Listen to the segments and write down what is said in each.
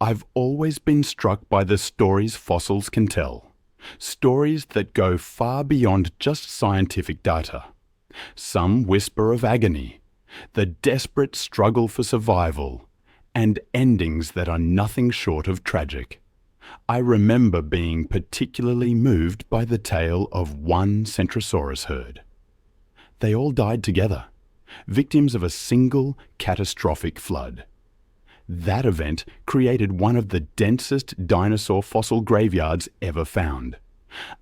I've always been struck by the stories fossils can tell. Stories that go far beyond just scientific data. Some whisper of agony, the desperate struggle for survival, and endings that are nothing short of tragic. I remember being particularly moved by the tale of one Centrosaurus herd. They all died together, victims of a single catastrophic flood. That event created one of the densest dinosaur fossil graveyards ever found,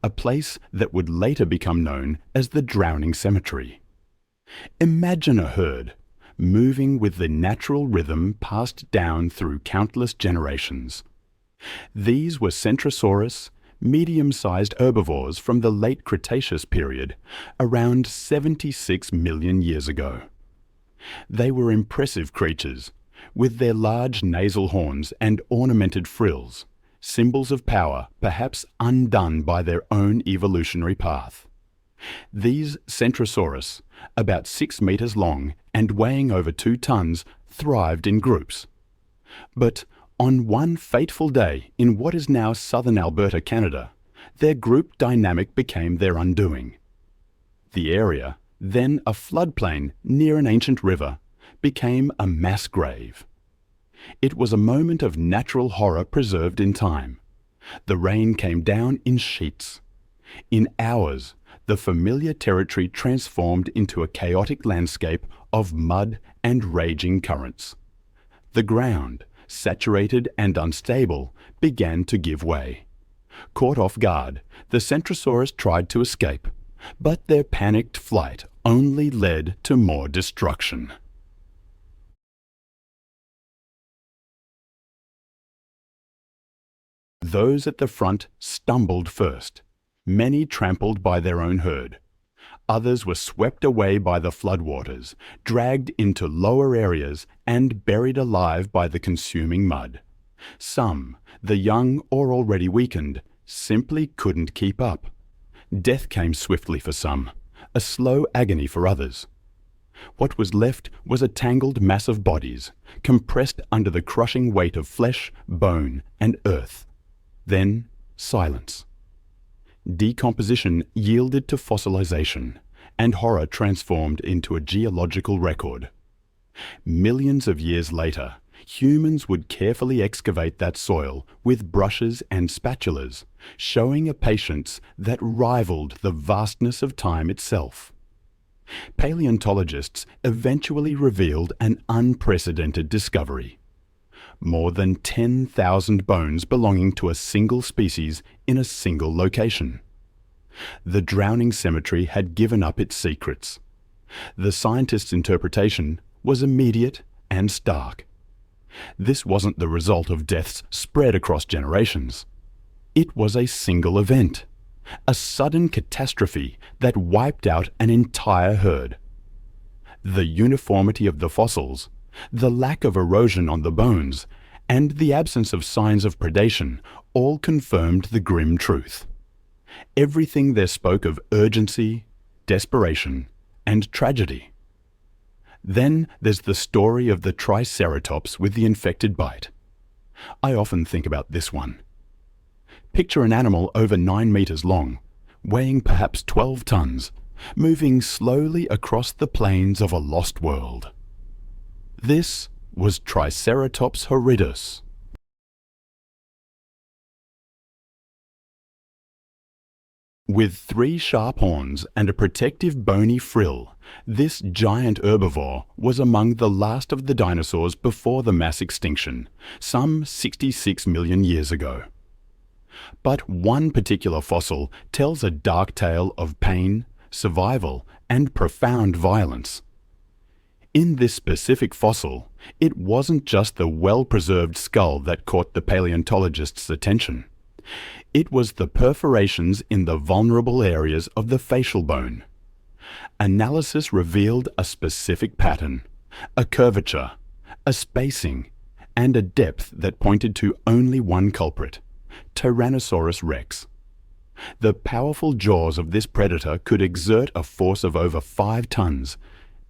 a place that would later become known as the Drowning Cemetery. Imagine a herd, moving with the natural rhythm passed down through countless generations. These were Centrosaurus, medium-sized herbivores from the late Cretaceous period, around 76 million years ago. They were impressive creatures, with their large nasal horns and ornamented frills, symbols of power perhaps undone by their own evolutionary path. These Centrosaurus, about 6 meters long and weighing over 2 tons, thrived in groups. But on one fateful day in what is now southern Alberta, Canada, their group dynamic became their undoing. The area, then a floodplain near an ancient river, became a mass grave. It was a moment of natural horror preserved in time. The rain came down in sheets. In hours, the familiar territory transformed into a chaotic landscape of mud and raging currents. The ground, saturated and unstable, began to give way. Caught off guard, the Centrosaurus tried to escape, but their panicked flight only led to more destruction. Those at the front stumbled first, many trampled by their own herd. Others were swept away by the floodwaters, dragged into lower areas and buried alive by the consuming mud. Some, the young or already weakened, simply couldn't keep up. Death came swiftly for some, a slow agony for others. What was left was a tangled mass of bodies, compressed under the crushing weight of flesh, bone, and earth. Then silence. Decomposition yielded to fossilization, and horror transformed into a geological record. Millions of years later, humans would carefully excavate that soil with brushes and spatulas, showing a patience that rivaled the vastness of time itself. Paleontologists eventually revealed an unprecedented discovery. More than 10,000 bones belonging to a single species in a single location. The Drowning Cemetery had given up its secrets. The scientists' interpretation was immediate and stark. This wasn't the result of deaths spread across generations. It was a single event, a sudden catastrophe that wiped out an entire herd. The uniformity of the fossils, the lack of erosion on the bones, and the absence of signs of predation all confirmed the grim truth. Everything there spoke of urgency, desperation, and tragedy. Then there's the story of the Triceratops with the infected bite. I often think about this one. Picture an animal over 9 meters long, weighing perhaps 12 tons, moving slowly across the plains of a lost world. This was Triceratops Horidus. With 3 sharp horns and a protective bony frill, this giant herbivore was among the last of the dinosaurs before the mass extinction, some 66 million years ago. But one particular fossil tells a dark tale of pain, survival, and profound violence. In this specific fossil, it wasn't just the well-preserved skull that caught the paleontologist's attention. It was the perforations in the vulnerable areas of the facial bone. Analysis revealed a specific pattern, a curvature, a spacing, and a depth that pointed to only one culprit, Tyrannosaurus rex. The powerful jaws of this predator could exert a force of over 5 tons,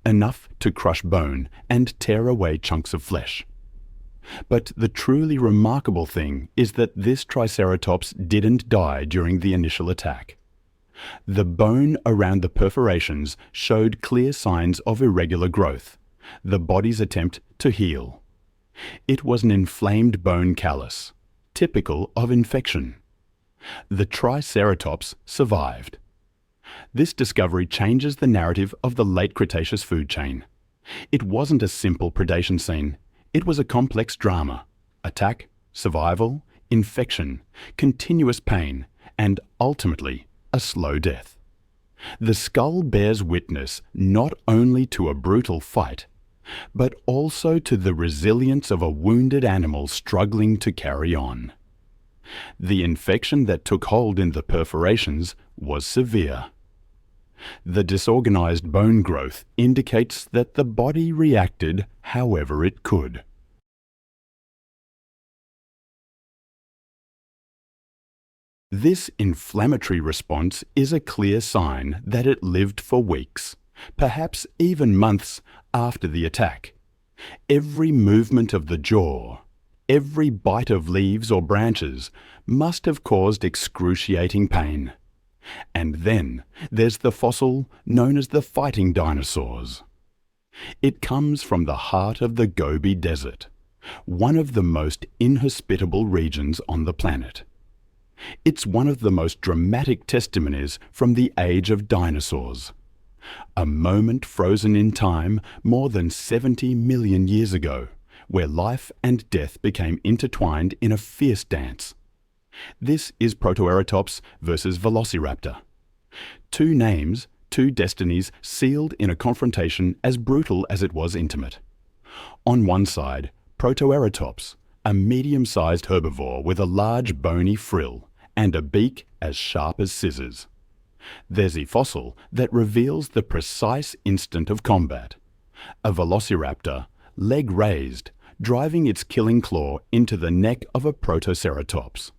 enough to crush bone and tear away chunks of flesh. But the truly remarkable thing is that this Triceratops didn't die during the initial attack. The bone around the perforations showed clear signs of irregular growth, the body's attempt to heal. It was an inflamed bone callus, typical of infection. The Triceratops survived. This discovery changes the narrative of the late Cretaceous food chain. It wasn't a simple predation scene. It was a complex drama: attack, survival, infection, continuous pain, and ultimately a slow death. The skull bears witness not only to a brutal fight, but also to the resilience of a wounded animal struggling to carry on. The infection that took hold in the perforations was severe. The disorganized bone growth indicates that the body reacted however it could. This inflammatory response is a clear sign that it lived for weeks, perhaps even months after the attack. Every movement of the jaw, every bite of leaves or branches must have caused excruciating pain. And then there's the fossil known as the fighting dinosaurs. It comes from the heart of the Gobi Desert, one of the most inhospitable regions on the planet. It's one of the most dramatic testimonies from the age of dinosaurs. A moment frozen in time more than 70 million years ago, where life and death became intertwined in a fierce dance. This is Protoeratops versus Velociraptor. Two names, two destinies sealed in a confrontation as brutal as it was intimate. On one side, Protoeratops, a medium-sized herbivore with a large bony frill and a beak as sharp as scissors. There's a fossil that reveals the precise instant of combat. A velociraptor, leg raised, driving its killing claw into the neck of a Protoceratops.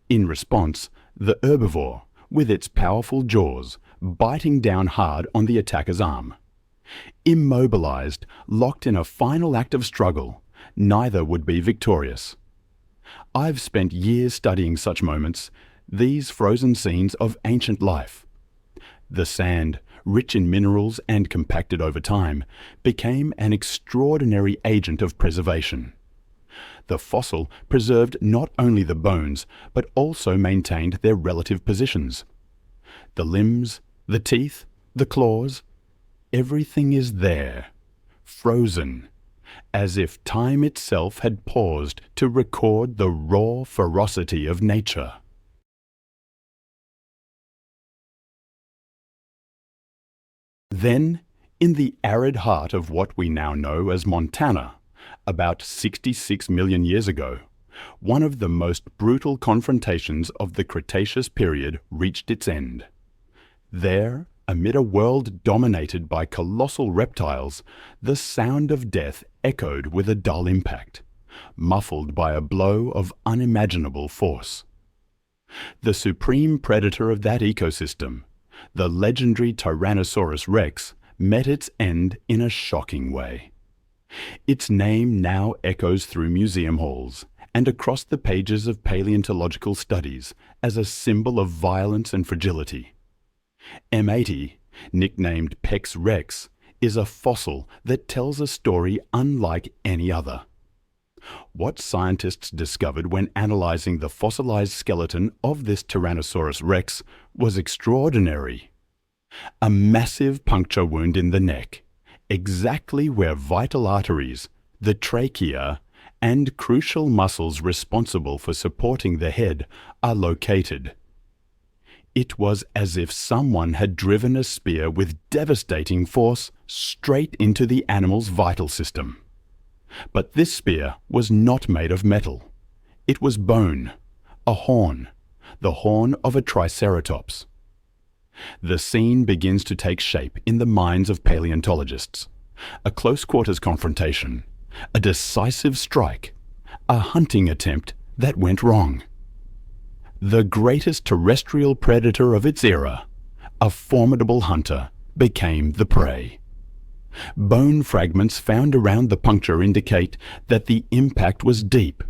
In response, the herbivore, with its powerful jaws, biting down hard on the attacker's arm. Immobilized, locked in a final act of struggle, neither would be victorious. I've spent years studying such moments, these frozen scenes of ancient life. The sand, rich in minerals and compacted over time, became an extraordinary agent of preservation. The fossil preserved not only the bones, but also maintained their relative positions. The limbs, the teeth, the claws, everything is there, frozen, as if time itself had paused to record the raw ferocity of nature. Then, in the arid heart of what we now know as Montana, about 66 million years ago, one of the most brutal confrontations of the Cretaceous period reached its end. There, amid a world dominated by colossal reptiles, the sound of death echoed with a dull impact, muffled by a blow of unimaginable force. The supreme predator of that ecosystem, the legendary Tyrannosaurus rex, met its end in a shocking way. Its name now echoes through museum halls and across the pages of paleontological studies as a symbol of violence and fragility. M80, nicknamed Pex rex, is a fossil that tells a story unlike any other. What scientists discovered when analyzing the fossilized skeleton of this Tyrannosaurus rex was extraordinary. A massive puncture wound in the neck, exactly where vital arteries, the trachea, and crucial muscles responsible for supporting the head are located. It was as if someone had driven a spear with devastating force straight into the animal's vital system. But this spear was not made of metal. It was bone, a horn, the horn of a Triceratops. The scene begins to take shape in the minds of paleontologists. A close-quarters confrontation, a decisive strike, a hunting attempt that went wrong. The greatest terrestrial predator of its era, a formidable hunter, became the prey. Bone fragments found around the puncture indicate that the impact was deep,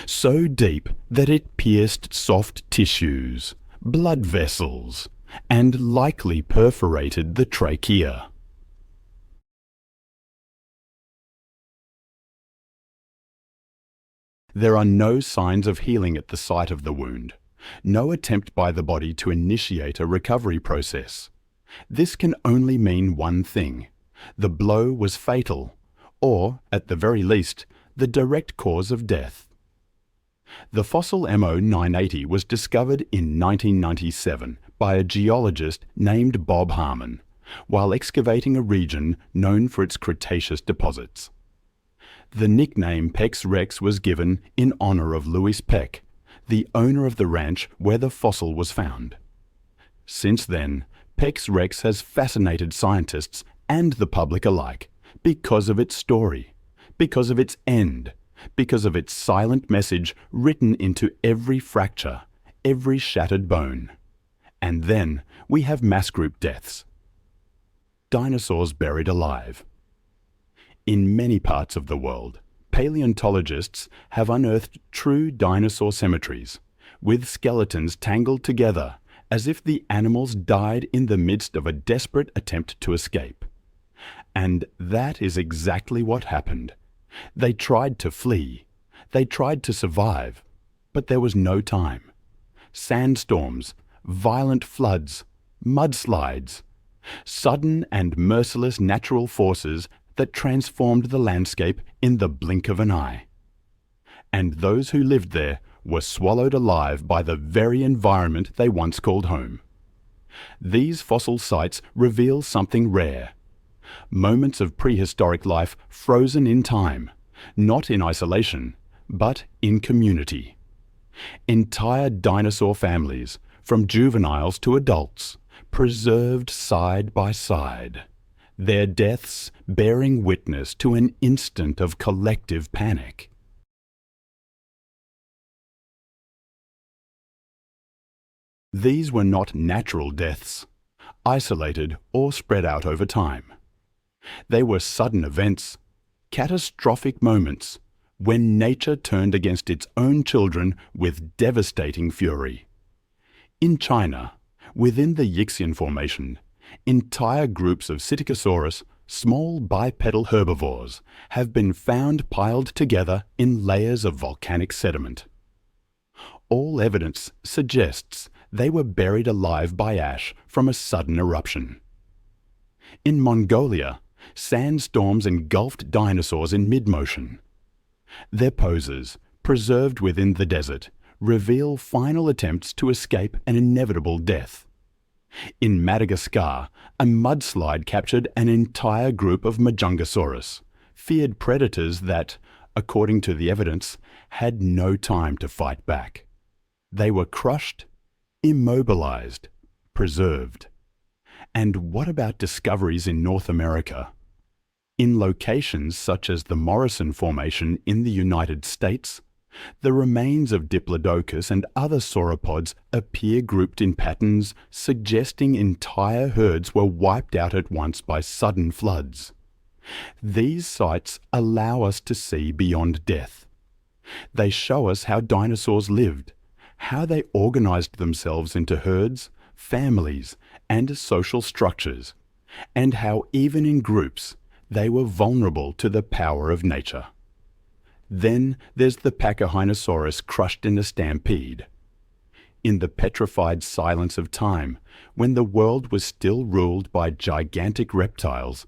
so deep that it pierced soft tissues, blood vessels, and likely perforated the trachea. There are no signs of healing at the site of the wound, no attempt by the body to initiate a recovery process. This can only mean one thing: the blow was fatal, or, at the very least, the direct cause of death. The fossil MO980 was discovered in 1997 by a geologist named Bob Harmon, while excavating a region known for its Cretaceous deposits. The nickname Pex Rex was given in honor of Louis Peck, the owner of the ranch where the fossil was found. Since then, Pex Rex has fascinated scientists and the public alike because of its story, because of its end, because of its silent message written into every fracture, every shattered bone. And then we have mass group deaths. Dinosaurs buried alive. In many parts of the world, paleontologists have unearthed true dinosaur cemeteries, with skeletons tangled together as if the animals died in the midst of a desperate attempt to escape. And that is exactly what happened. They tried to flee. They tried to survive. But there was no time. Sandstorms, violent floods, mudslides, sudden and merciless natural forces that transformed the landscape in the blink of an eye. And those who lived there were swallowed alive by the very environment they once called home. These fossil sites reveal something rare. Moments of prehistoric life frozen in time, not in isolation, but in community. Entire dinosaur families, from juveniles to adults, preserved side by side, their deaths bearing witness to an instant of collective panic. These were not natural deaths, isolated or spread out over time. They were sudden events, catastrophic moments, when nature turned against its own children with devastating fury. In China, within the Yixian Formation, entire groups of Psittacosaurus, small bipedal herbivores, have been found piled together in layers of volcanic sediment. All evidence suggests they were buried alive by ash from a sudden eruption. In Mongolia, sandstorms engulfed dinosaurs in mid-motion. Their poses, preserved within the desert, reveal final attempts to escape an inevitable death. In Madagascar, a mudslide captured an entire group of Majungasaurus, feared predators that, according to the evidence, had no time to fight back. They were crushed, immobilized, preserved. And what about discoveries in North America? In locations such as the Morrison Formation in the United States, the remains of Diplodocus and other sauropods appear grouped in patterns suggesting entire herds were wiped out at once by sudden floods. These sites allow us to see beyond death. They show us how dinosaurs lived, how they organized themselves into herds, families, and social structures, and how even in groups they were vulnerable to the power of nature. Then there's the Pachyrhinosaurus crushed in a stampede. In the petrified silence of time, when the world was still ruled by gigantic reptiles,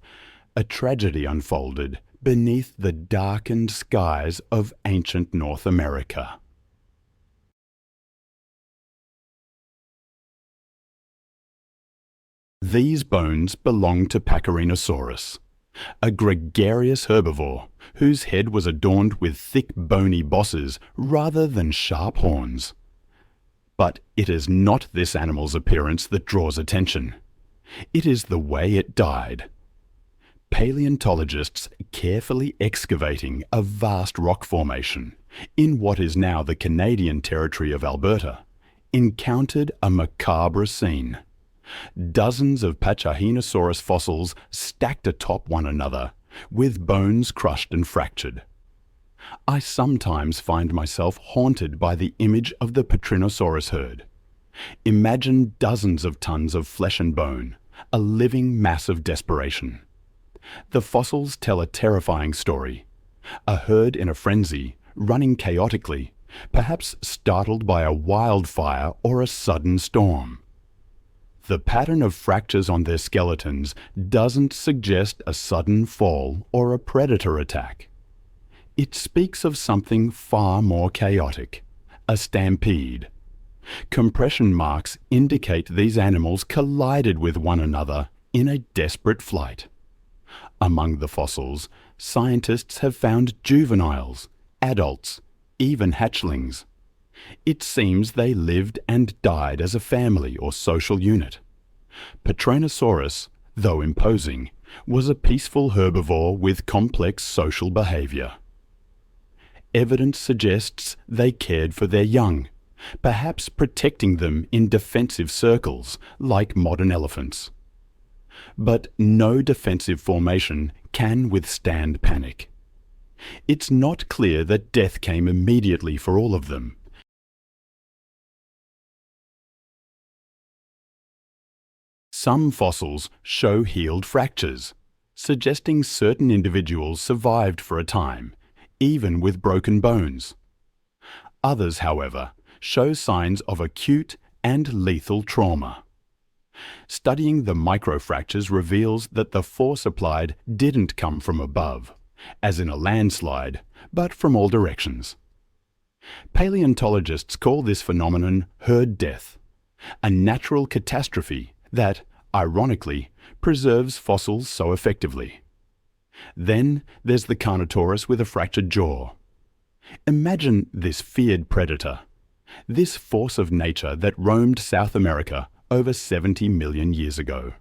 a tragedy unfolded beneath the darkened skies of ancient North America. These bones belong to Pachyrhinosaurus, a gregarious herbivore whose head was adorned with thick bony bosses rather than sharp horns. But it is not this animal's appearance that draws attention. It is the way it died. Paleontologists carefully excavating a vast rock formation in what is now the Canadian territory of Alberta encountered a macabre scene. Dozens of Pachyrhinosaurus fossils stacked atop one another, with bones crushed and fractured. I sometimes find myself haunted by the image of the Patrinosaurus herd. Imagine dozens of tons of flesh and bone, a living mass of desperation. The fossils tell a terrifying story. A herd in a frenzy, running chaotically, perhaps startled by a wildfire or a sudden storm. The pattern of fractures on their skeletons doesn't suggest a sudden fall or a predator attack. It speaks of something far more chaotic, a stampede. Compression marks indicate these animals collided with one another in a desperate flight. Among the fossils, scientists have found juveniles, adults, even hatchlings. It seems they lived and died as a family or social unit. Patrinosaurus, though imposing, was a peaceful herbivore with complex social behavior. Evidence suggests they cared for their young, perhaps protecting them in defensive circles like modern elephants. But no defensive formation can withstand panic. It's not clear that death came immediately for all of them. Some fossils show healed fractures, suggesting certain individuals survived for a time, even with broken bones. Others, however, show signs of acute and lethal trauma. Studying the microfractures reveals that the force applied didn't come from above, as in a landslide, but from all directions. Paleontologists call this phenomenon herd death, a natural catastrophe that, ironically, preserves fossils so effectively. Then there's the Carnotaurus with a fractured jaw. Imagine this feared predator, this force of nature that roamed South America over 70 million years ago.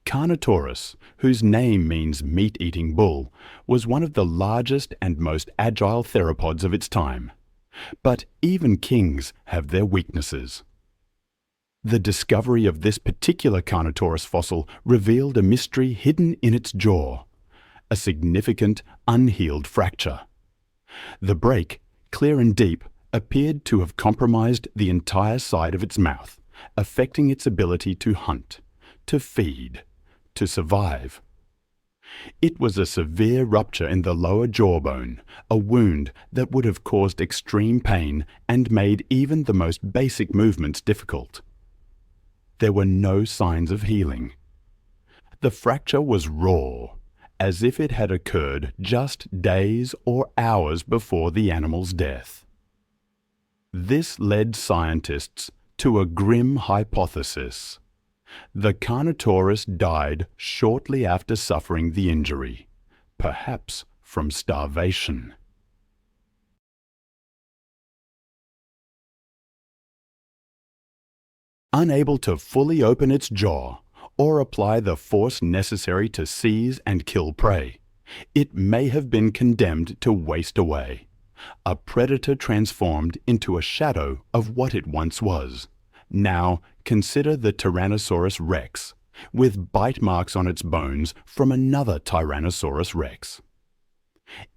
Carnotaurus, whose name means meat-eating bull, was one of the largest and most agile theropods of its time. But even kings have their weaknesses. The discovery of this particular Carnotaurus fossil revealed a mystery hidden in its jaw, a significant unhealed fracture. The break, clear and deep, appeared to have compromised the entire side of its mouth, affecting its ability to hunt, to feed, to survive. It was a severe rupture in the lower jawbone, a wound that would have caused extreme pain and made even the most basic movements difficult. There were no signs of healing. The fracture was raw, as if it had occurred just days or hours before the animal's death. This led scientists to a grim hypothesis. The Carnotaurus died shortly after suffering the injury, perhaps from starvation. Unable to fully open its jaw or apply the force necessary to seize and kill prey, it may have been condemned to waste away, a predator transformed into a shadow of what it once was. Now consider the Tyrannosaurus rex, with bite marks on its bones from another Tyrannosaurus rex.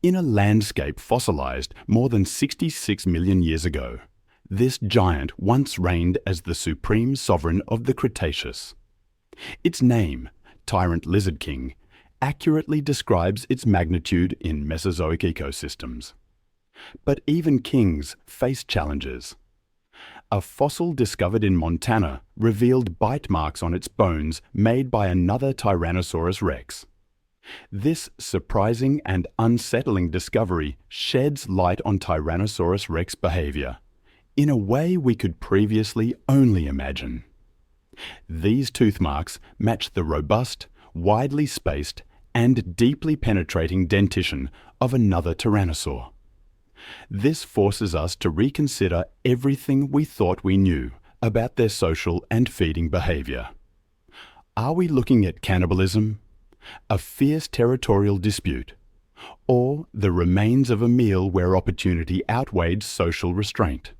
In a landscape fossilized more than 66 million years ago, this giant once reigned as the supreme sovereign of the Cretaceous. Its name, Tyrant Lizard King, accurately describes its magnitude in Mesozoic ecosystems. But even kings face challenges. A fossil discovered in Montana revealed bite marks on its bones made by another Tyrannosaurus rex. This surprising and unsettling discovery sheds light on Tyrannosaurus rex behavior, in a way we could previously only imagine. These tooth marks match the robust, widely spaced, and deeply penetrating dentition of another tyrannosaur. This forces us to reconsider everything we thought we knew about their social and feeding behavior. Are we looking at cannibalism, a fierce territorial dispute, or the remains of a meal where opportunity outweighed social restraint?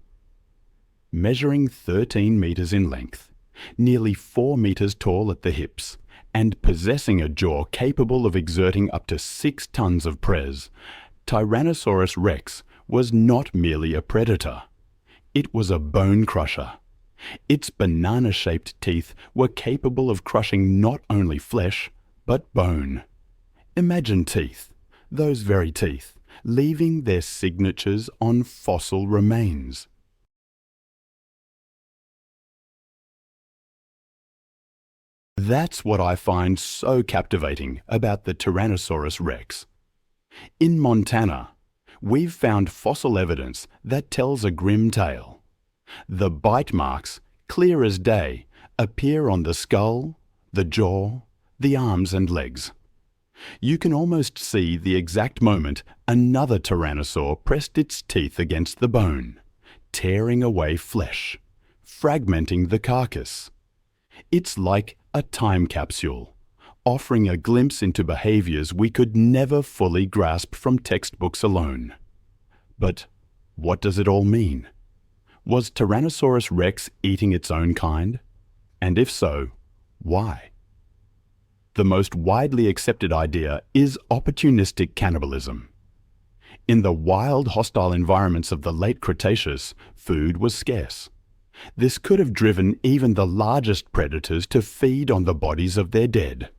Measuring 13 meters in length, nearly 4 meters tall at the hips, and possessing a jaw capable of exerting up to 6 tons of pres, Tyrannosaurus rex was not merely a predator. It was a bone crusher. Its banana-shaped teeth were capable of crushing not only flesh, but bone. Imagine teeth, those very teeth, leaving their signatures on fossil remains. That's what I find so captivating about the Tyrannosaurus rex. In Montana, we've found fossil evidence that tells a grim tale. The bite marks, clear as day, appear on the skull, the jaw, the arms and legs. You can almost see the exact moment another tyrannosaur pressed its teeth against the bone, tearing away flesh, fragmenting the carcass. It's like a time capsule, offering a glimpse into behaviors we could never fully grasp from textbooks alone. But what does it all mean? Was Tyrannosaurus rex eating its own kind? And if so, why? The most widely accepted idea is opportunistic cannibalism. In the wild, hostile environments of the late Cretaceous, food was scarce. This could have driven even the largest predators to feed on the bodies of their dead.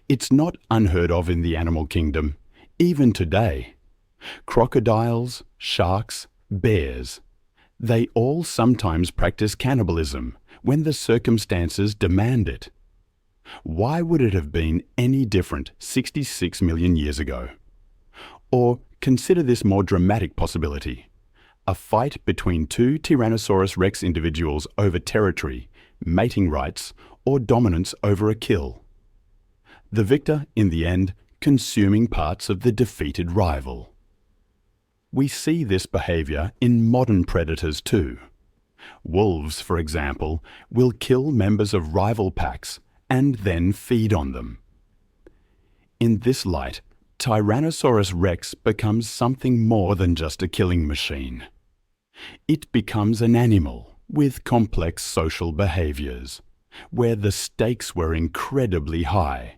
It's not unheard of in the animal kingdom, even today. Crocodiles, sharks, bears, they all sometimes practice cannibalism when the circumstances demand it. Why would it have been any different 66 million years ago? Or consider this more dramatic possibility. A fight between 2 Tyrannosaurus rex individuals over territory, mating rights, or dominance over a kill. The victor, in the end, consuming parts of the defeated rival. We see this behavior in modern predators too. Wolves, for example, will kill members of rival packs and then feed on them. In this light, Tyrannosaurus rex becomes something more than just a killing machine. It becomes an animal with complex social behaviors, where the stakes were incredibly high.